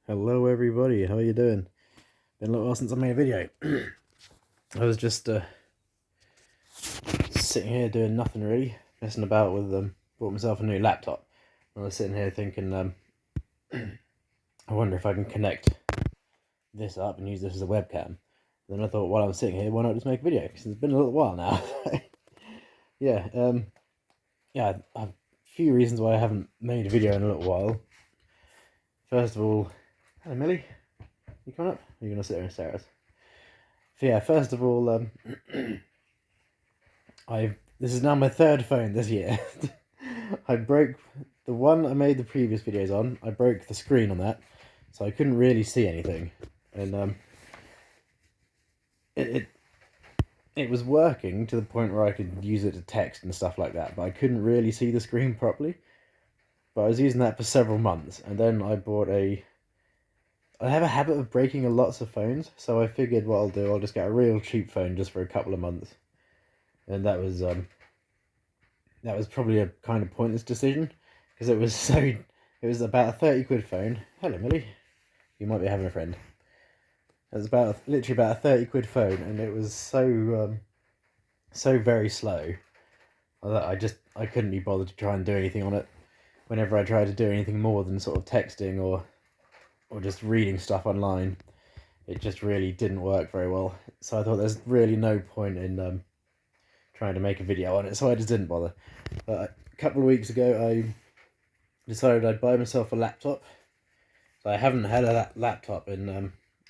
Hello everybody, how are you doing? Been a little while since I made a video. I was just sitting here doing nothing really, messing about with bought myself a new laptop. I was sitting here thinking, I wonder if I can connect this up and use this as a webcam. Then I thought, while I'm sitting here, why not just make a video? Because it's been a little while now. yeah, a few reasons why I haven't made a video in a little while. First of all, hello Millie, you coming up? Or are you gonna sit there and stare at us? So yeah, first of all, this is now my third phone this year. I broke the one I made the previous videos on. I broke the screen on that, so I couldn't really see anything, and it was working to the point where I could use it to text and stuff like that, but I couldn't really see the screen properly. But I was using that for several months, and then I bought I have a habit of breaking lots of phones, so I figured what I'll do, I'll just get a real cheap phone just for a couple of months, and that was probably a kind of pointless decision because it was about a 30 quid phone. Hello Millie, you might be having a friend. It was literally about a 30 quid phone, and it was so very slow that I couldn't be bothered to try and do anything on it. Whenever I tried to do anything more than sort of texting or just reading stuff online, it just really didn't work very well. So I thought there's really no point in trying to make a video on it, so I just didn't bother. But a couple of weeks ago, I decided I'd buy myself a laptop. So I haven't had a laptop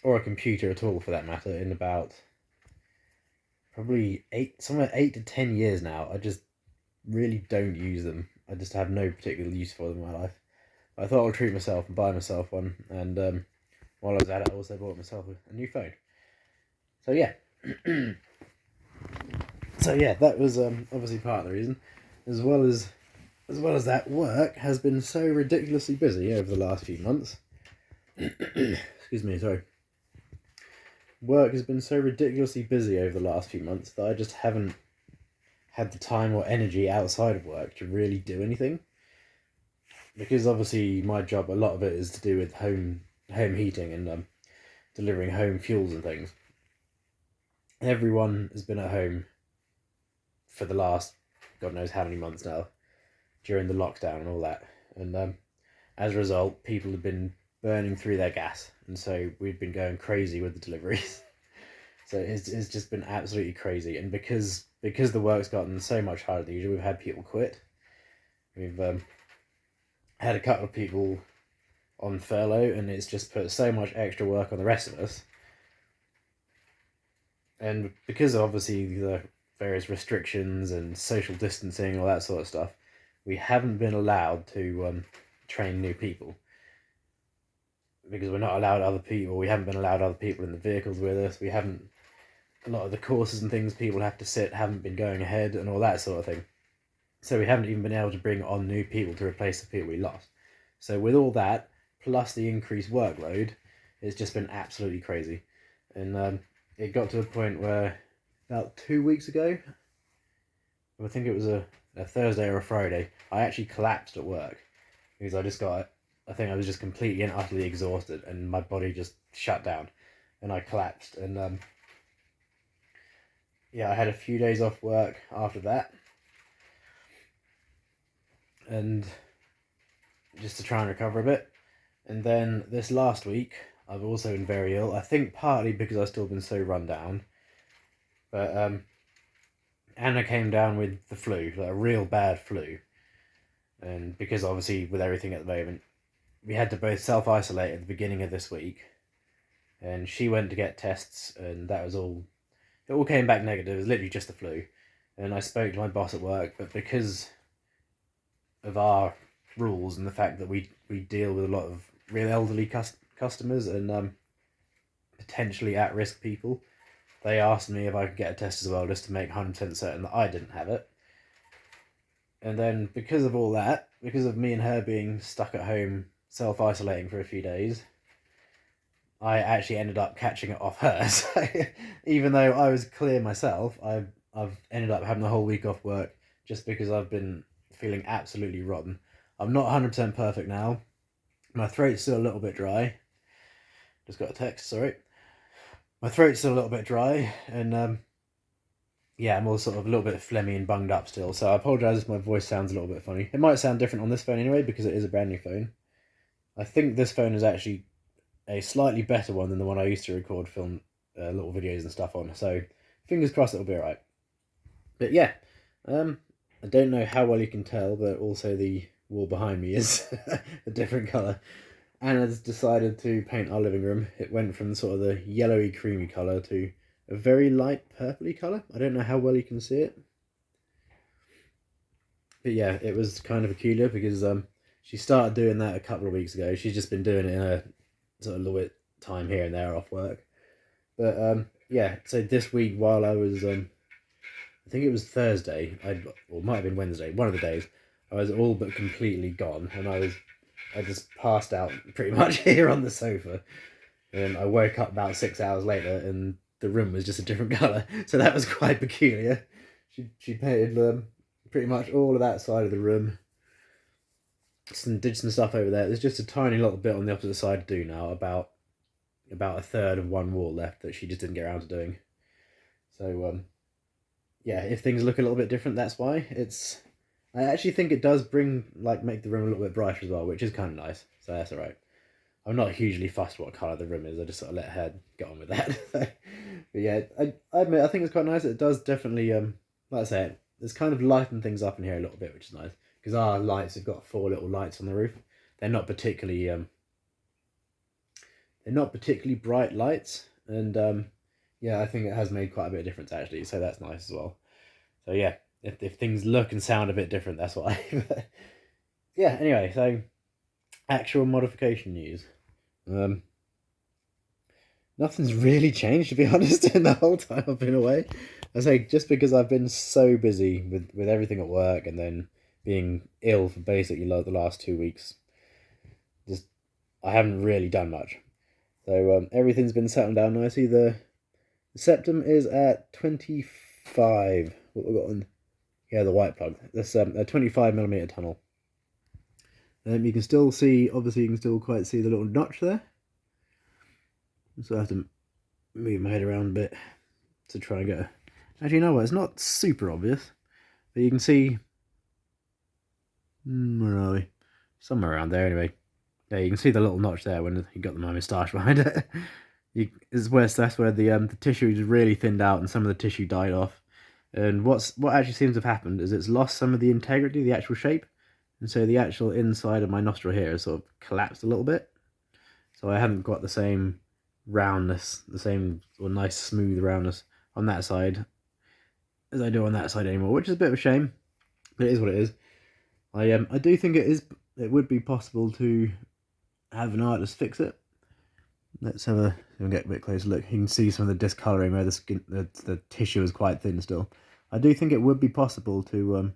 or a computer at all for that matter, in about probably 8 to 10 years now. I just really don't use them. I just have no particular use for them in my life. But I thought I'll treat myself and buy myself one, and while I was at it, I also bought myself a new phone. So yeah. So yeah, that was obviously part of the reason, as well as that, work has been so ridiculously busy over the last few months. Excuse me, sorry. Work has been so ridiculously busy over the last few months that I just haven't had the time or energy outside of work to really do anything. Because obviously my job, a lot of it is to do with home heating and delivering home fuels and things. Everyone has been at home for the last God knows how many months now, during the lockdown and all that, and as a result, people have been burning through their gas, and so we've been going crazy with the deliveries. So it's just been absolutely crazy, and because the work's gotten so much harder than usual, we've had people quit. We've had a couple of people on furlough, and it's just put so much extra work on the rest of us. And because of obviously the various restrictions and social distancing and all that sort of stuff, we haven't been allowed to train new people. Because we're not allowed other people, we haven't been allowed other people in the vehicles with us. We haven't, a lot of the courses and things people have to sit haven't been going ahead and all that sort of thing. So we haven't even been able to bring on new people to replace the people we lost. So with all that, plus the increased workload, it's just been absolutely crazy. And it got to a point where about 2 weeks ago, I think it was a Thursday or a Friday, I actually collapsed at work because I think I was just completely and utterly exhausted, and my body just shut down, and I collapsed. And yeah, I had a few days off work after that, and just to try and recover a bit. And then this last week, I've also been very ill. I think partly because I've still been so run down, but Anna came down with the flu, like a real bad flu, and because obviously with everything at the moment, we had to both self-isolate at the beginning of this week, and she went to get tests, and that was all, it all came back negative. It was literally just the flu. And I spoke to my boss at work, but because of our rules and the fact that we deal with a lot of real elderly customers and potentially at-risk people, they asked me if I could get a test as well, just to make 100% certain that I didn't have it. And then because of all that, because of me and her being stuck at home self-isolating for a few days, I actually ended up catching it off her. So even though I was clear myself, I've ended up having the whole week off work just because I've been feeling absolutely rotten. I'm not 100% perfect now. My throat's still a little bit dry, Just got a text, sorry. My throat's still a little bit dry, and yeah, I'm all sort of a little bit phlegmy and bunged up still, so I apologise if my voice sounds a little bit funny. It might sound different on this phone anyway, because it is a brand new phone. I think this phone is actually a slightly better one than the one I used to record film little videos and stuff on, so fingers crossed it'll be alright. But yeah, I don't know how well you can tell, but also the wall behind me is a different colour. Anna's decided to paint our living room. It went from sort of the yellowy creamy colour to a very light purpley colour. I don't know how well you can see it. But yeah, it was kind of peculiar because she started doing that a couple of weeks ago. She's just been doing it in a sort of little bit time here and there off work. But yeah, so this week while I was I think it was Thursday, or it might have been Wednesday, one of the days, I was all but completely gone, and I just passed out pretty much here on the sofa. And I woke up about 6 hours later, and the room was just a different colour, so that was quite peculiar. She painted pretty much all of that side of the room, did some stuff over there. There's just a tiny little bit on the opposite side to do now, about a third of one wall left that she just didn't get around to doing. So yeah, if things look a little bit different, that's why. I actually think it does make the room a little bit brighter as well, which is kind of nice, so that's alright. I'm not hugely fussed what colour the room is, I just sort of let her get on with that. But yeah, I admit, I think it's quite nice. It does definitely, like I said, it's kind of lightened things up in here a little bit, which is nice. Because our lights have got 4 little lights on the roof. They're not particularly bright lights, and yeah, I think it has made quite a bit of difference actually, so that's nice as well. So yeah, if things look and sound a bit different, that's why. Yeah, anyway, so actual modification news. Nothing's really changed, to be honest, in the whole time I've been away. I say, just because I've been so busy with everything at work and then being ill for basically the last 2 weeks, I haven't really done much. So everything's been settling down nicely. The septum is at 25. What we got on? Yeah, the white plug. That's a 25mm tunnel. You can still see, obviously you can still quite see the little notch there. So I have to move my head around a bit to try and get Actually, you know what? It's not super obvious, but you can see... where are we? Somewhere around there anyway. Yeah, you can see the little notch there when you got my moustache behind it. That's where the tissue is really thinned out and some of the tissue died off. And what actually seems to have happened is it's lost some of the integrity, the actual shape. And so the actual inside of my nostril here has sort of collapsed a little bit. So I haven't got the same roundness, the same sort of nice smooth roundness on that side as I do on that side anymore, which is a bit of a shame, but it is what it is. I do think it would be possible to have an artist fix it. Let's get a bit closer look. You can see some of the discolouring where the tissue is quite thin still. I do think it would be possible to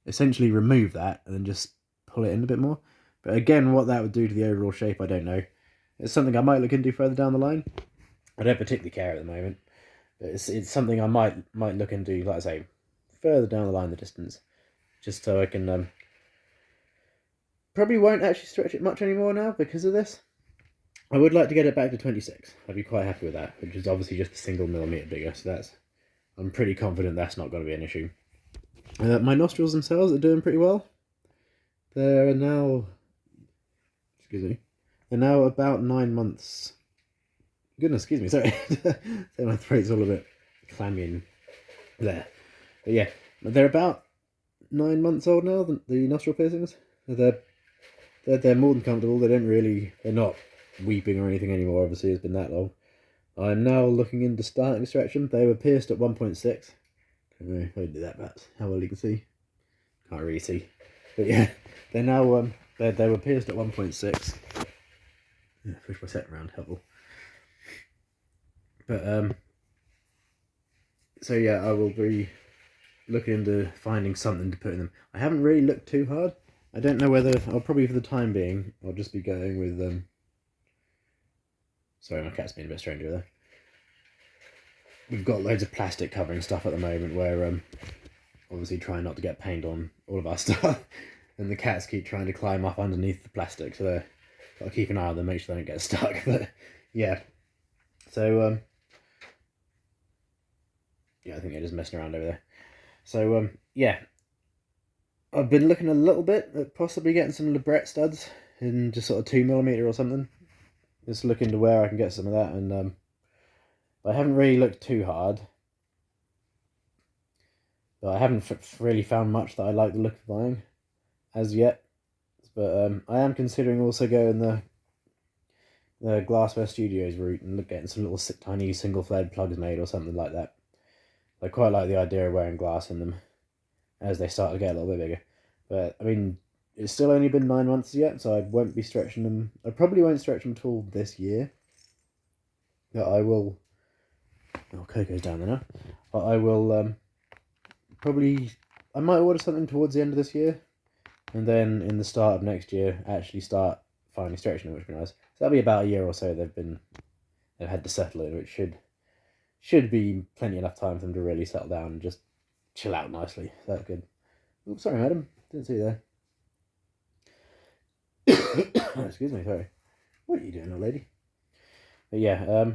essentially remove that and then just pull it in a bit more. But again, what that would do to the overall shape, I don't know. It's something I might look into further down the line. I don't particularly care at the moment. But it's something I might look into, like I say, further down the line in the distance. Just so I can... probably won't actually stretch it much anymore now because of this. I would like to get it back to 26. I'd be quite happy with that, which is obviously just a single millimetre bigger. So I'm pretty confident that's not going to be an issue. My nostrils themselves are doing pretty well. They're now... excuse me. They're now about 9 months. Goodness, excuse me, sorry. So my throat's all a bit clammy in there. But yeah, they're about 9 months old now, the nostril piercings. They're more than comfortable. They're not weeping or anything anymore, obviously. It's been that long. I'm now looking into starting extraction. They were pierced at 1.6. I don't know if I did that, perhaps. How well you can see. Can't really see. But yeah, they're now, they were pierced at 1.6. Yeah, push my set around, helpful. But, so yeah, I will be looking into finding something to put in them. I haven't really looked too hard. I don't know whether, I'll probably for the time being, I'll just be going with, sorry, my cat's being a bit strange over there. We've got loads of plastic covering stuff at the moment where, obviously trying not to get paint on all of our stuff. And the cats keep trying to climb up underneath the plastic, so got to keep an eye on them, make sure they don't get stuck. But yeah, so yeah, I think they're just messing around over there. So yeah, I've been looking a little bit at possibly getting some Librette studs in just sort of 2mm or something. Just looking to where I can get some of that, and I haven't really looked too hard. But I haven't really found much that I like the look of buying as yet. But I am considering also going the Glassware Studios route and getting some little tiny single flared plugs made or something like that. I quite like the idea of wearing glass in them as they start to get a little bit bigger. But I mean, it's still only been 9 months yet, so I won't be stretching them. I probably won't stretch them at all this year. But I will. Oh, Coco's down there now. But I will probably. I might order something towards the end of this year, and then in the start of next year, actually start finally stretching them, which would be nice. So that'll be about a year or so they've had to settle in, which should be plenty enough time for them to really settle down and just chill out nicely. So that's good. Oops, sorry, madam. Didn't see you there. Oh, excuse me, sorry. What are you doing, old lady? But yeah,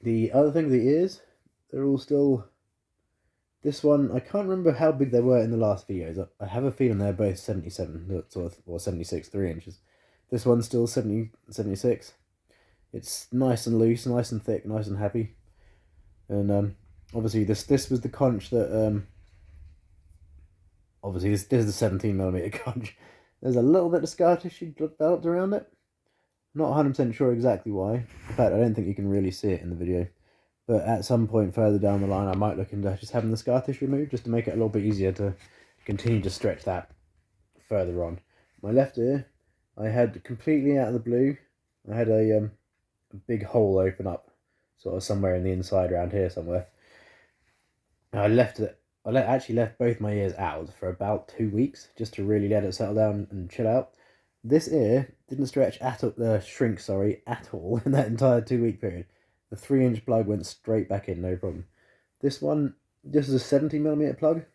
the other thing, the ears, they're all still. This one, I can't remember how big they were in the last videos. I have a feeling they're both 77, or 76, 3 inches. This one's still 70, 76. It's nice and loose, nice and thick, nice and happy. And obviously this was the conch that obviously this is the 17mm conch. There's a little bit of scar tissue developed around it. Not 100% sure exactly why. In fact, I don't think you can really see it in the video. But at some point further down the line, I might look into just having the scar tissue removed, just to make it a little bit easier to continue to stretch that further on. My left ear, I had completely out of the blue, I had a big hole open up, sort of somewhere in the inside around here somewhere. I left it. Actually left both my ears out for about 2 weeks, just to really let it settle down and chill out. This ear didn't stretch shrink at all in that entire 2 week period. The 3-inch plug went straight back in, no problem. This one, this is a 70mm plug,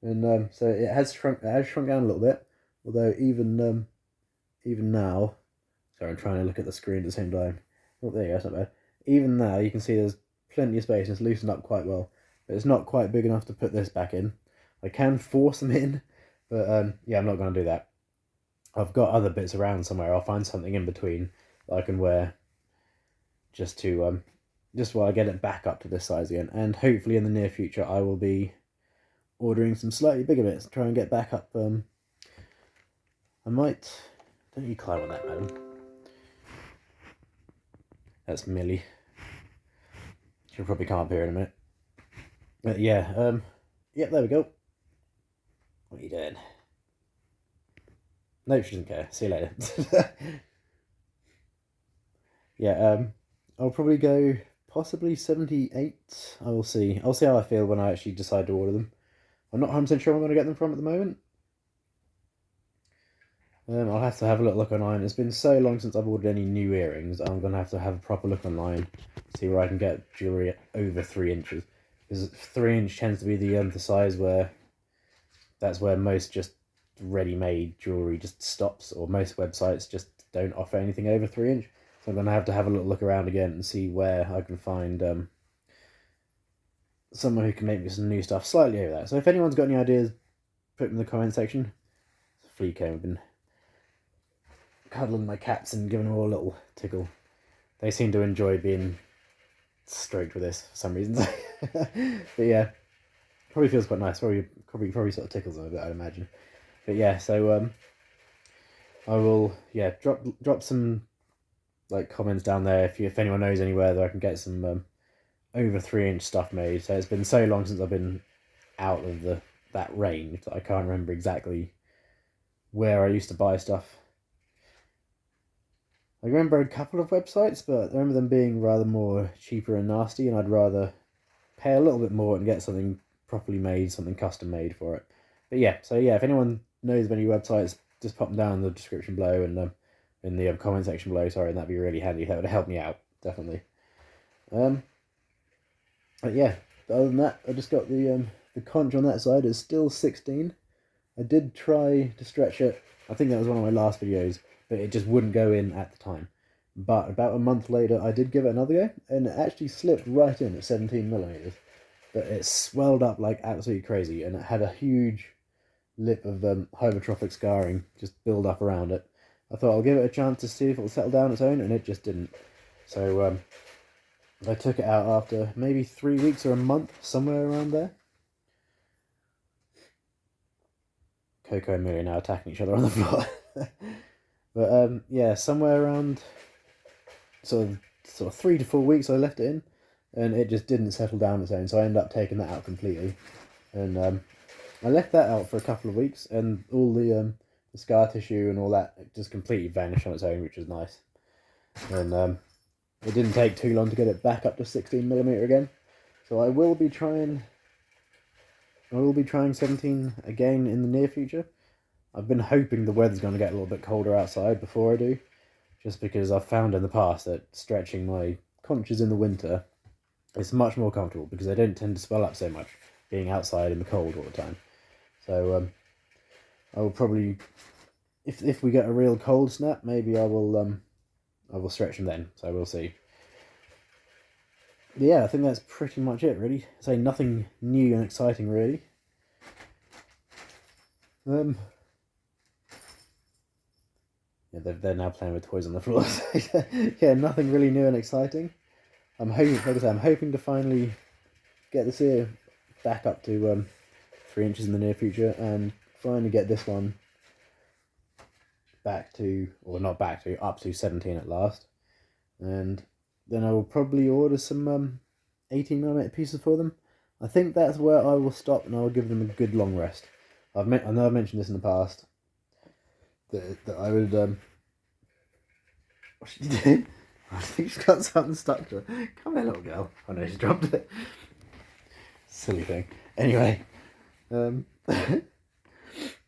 and so it has shrunk down a little bit. Although even now, sorry, I'm trying to look at the screen at the same time. Oh, there you go, that's not bad. Even now, you can see there's plenty of space and it's loosened up quite well. But it's not quite big enough to put this back in. I can force them in, but yeah, I'm not going to do that. I've got other bits around somewhere. I'll find something in between that I can wear just while I get it back up to this size again. And hopefully in the near future I will be ordering some slightly bigger bits to try and get back up. I might. Don't you climb on that, madam. That's Millie. She'll probably come up here in a minute. But yeah, yep, there we go. What are you doing? No, she doesn't care. See you later. Yeah, I'll probably go possibly 78. I will see. I'll see how I feel when I actually decide to order them. I'm not 100% sure where I'm going to get them from at the moment. I'll have to have a little look online. It's been so long since I've ordered any new earrings. I'm going to have a proper look online, see where I can get jewellery over 3 inches. Because 3-inch tends to be the size where that's where most just ready-made jewellery just stops, or most websites just don't offer anything over 3-inch. So I'm going to have a little look around again and see where I can find someone who can make me some new stuff slightly over that. So if anyone's got any ideas, put them in the comment section. Flea came, I've been cuddling my cats and giving them all a little tickle. They seem to enjoy being stroked with this for some reason. But yeah, probably feels quite nice. Probably sort of tickles them a bit, I'd imagine. But yeah, so I will drop some like comments down there if anyone knows anywhere that I can get some over 3-inch stuff made. So it's been so long since I've been out of that range that I can't remember exactly where I used to buy stuff. I remember a couple of websites, but I remember them being rather more cheaper and nasty, and I'd rather pay a little bit more and get something properly made, something custom made for it. But yeah, so yeah, if anyone knows of any websites, just pop them down in the description below and in the comment section below, sorry, and that'd be really handy. That would help me out, definitely. But yeah, other than that, I just got the conch on that side. It's still 16. I did try to stretch it. I think that was one of my last videos, but it just wouldn't go in at the time. But about a month later, I did give it another go, and it actually slipped right in at 17mm. But it swelled up like absolutely crazy, and it had a huge lip of hypertrophic scarring just build up around it. I thought I'll give it a chance to see if it'll settle down on its own, and it just didn't. So I took it out after maybe 3 weeks or a month, somewhere around there. Coco and Millie are now attacking each other on the floor. But yeah, somewhere around sort of 3 to 4 weeks I left it in, and it just didn't settle down on its own, so I ended up taking that out completely. And I left that out for a couple of weeks, and all the scar tissue and all that just completely vanished on its own, which was nice. And it didn't take too long to get it back up to 16mm again. So I will be trying 17 again in the near future. I've been hoping the weather's going to get a little bit colder outside before I do, just because I've found in the past that stretching my conches in the winter is much more comfortable because they don't tend to swell up so much being outside in the cold all the time. So I will probably, if we get a real cold snap, maybe I will stretch them then. So we'll see. But yeah, I think that's pretty much it, really. Say nothing new and exciting, really. Yeah, they're now playing with toys on the floor. Yeah, nothing really new and exciting. I'm hoping, like I say, I'm hoping to finally get this ear back up to 3 inches in the near future, and finally get this one back to, or not back to, up to 17 at last. And then I will probably order some 18mm pieces for them. I think that's where I will stop, and I will give them a good long rest. I know I've mentioned this in the past, that I would what's she doing? I think she's got something stuck to her. Come here, little girl. Oh no, she dropped it. Silly thing. Anyway,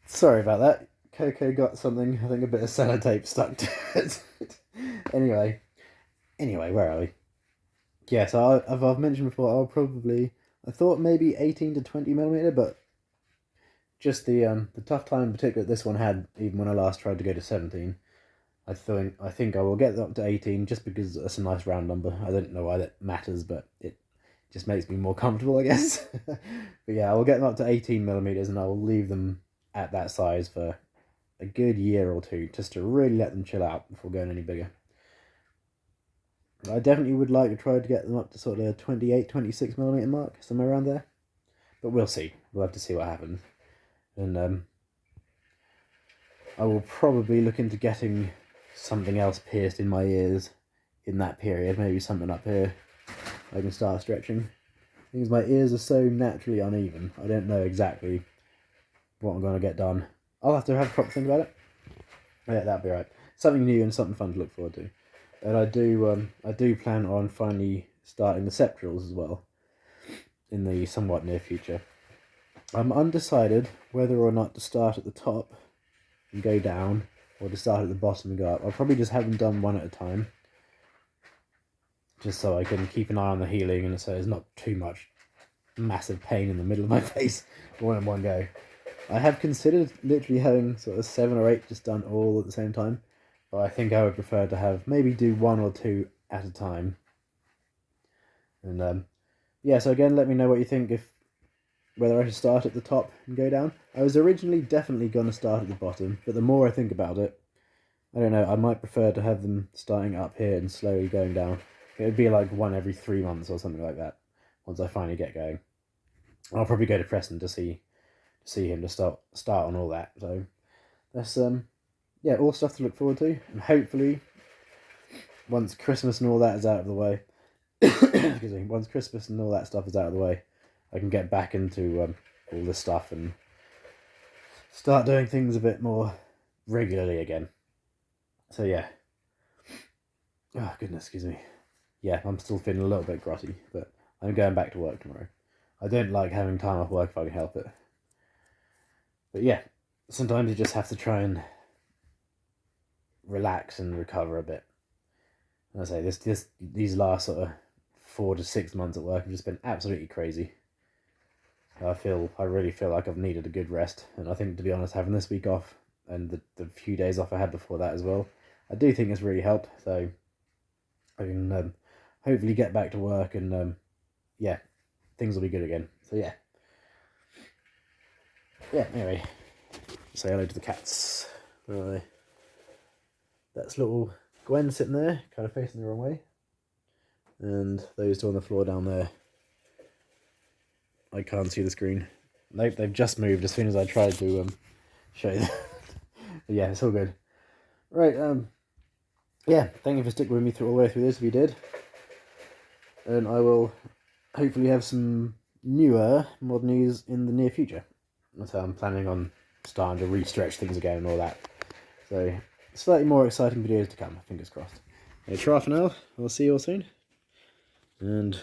sorry about that. Coco got something, I think a bit of sellotape stuck to it. Anyway, where are we? Yeah, so I've mentioned before, I thought maybe 18 to 20mm, but just the tough time in particular this one had, even when I last tried to go to 17, I think I will get up to 18 just because that's a nice round number. I don't know why that matters, but it just makes me more comfortable, I guess. But yeah, I will get them up to 18mm, and I will leave them at that size for a good year or two, just to really let them chill out before going any bigger. I definitely would like to try to get them up to sort of 28, 26mm mark, somewhere around there. But we'll see. We'll have to see what happens. And I will probably look into getting something else pierced in my ears in that period. Maybe something up here I can start stretching. Because my ears are so naturally uneven, I don't know exactly what I'm going to get done. I'll have to have a proper think about it. Yeah, that'll be right. Something new and something fun to look forward to. And I do plan on finally starting the septrals as well in the somewhat near future. I'm undecided whether or not to start at the top and go down, or to start at the bottom and go up. I'll probably just have them done one at a time, just so I can keep an eye on the healing, and so there's not too much massive pain in the middle of my face all in one go. I have considered literally having sort of 7 or 8 just done all at the same time, but I think I would prefer to have maybe do 1 or 2 at a time. And yeah, so again, let me know what you think, whether I should start at the top and go down. I was originally definitely going to start at the bottom, but the more I think about it, I don't know, I might prefer to have them starting up here and slowly going down. It would be like 1 every 3 months or something like that, once I finally get going. I'll probably go to Preston to see him to start on all that. So that's yeah, all stuff to look forward to, and hopefully once Christmas and all that is out of the way, excuse me, once Christmas and all that stuff is out of the way, I can get back into all this stuff and start doing things a bit more regularly again. So yeah. Oh goodness, excuse me. Yeah, I'm still feeling a little bit grotty, but I'm going back to work tomorrow. I don't like having time off work if I can help it. But yeah, sometimes you just have to try and relax and recover a bit. And I say these last sort of 4 to 6 months at work have just been absolutely crazy. I really feel like I've needed a good rest, and I think, to be honest, having this week off and the few days off I had before that as well, I do think it's really helped. So I can hopefully get back to work and yeah, things will be good again. So yeah. Yeah, anyway, say hello to the cats. Where are they? That's little Gwen sitting there, kind of facing the wrong way. And those two on the floor down there. I can't see the screen. Nope, they've just moved as soon as I tried to show you. Yeah, it's all good. Right, yeah, thank you for sticking with me through all the way through this if you did. And I will hopefully have some newer mod news in the near future. So I'm planning on starting to re-stretch things again and all that. So slightly more exciting videos to come, fingers crossed. Try for now. I'll see you all soon. And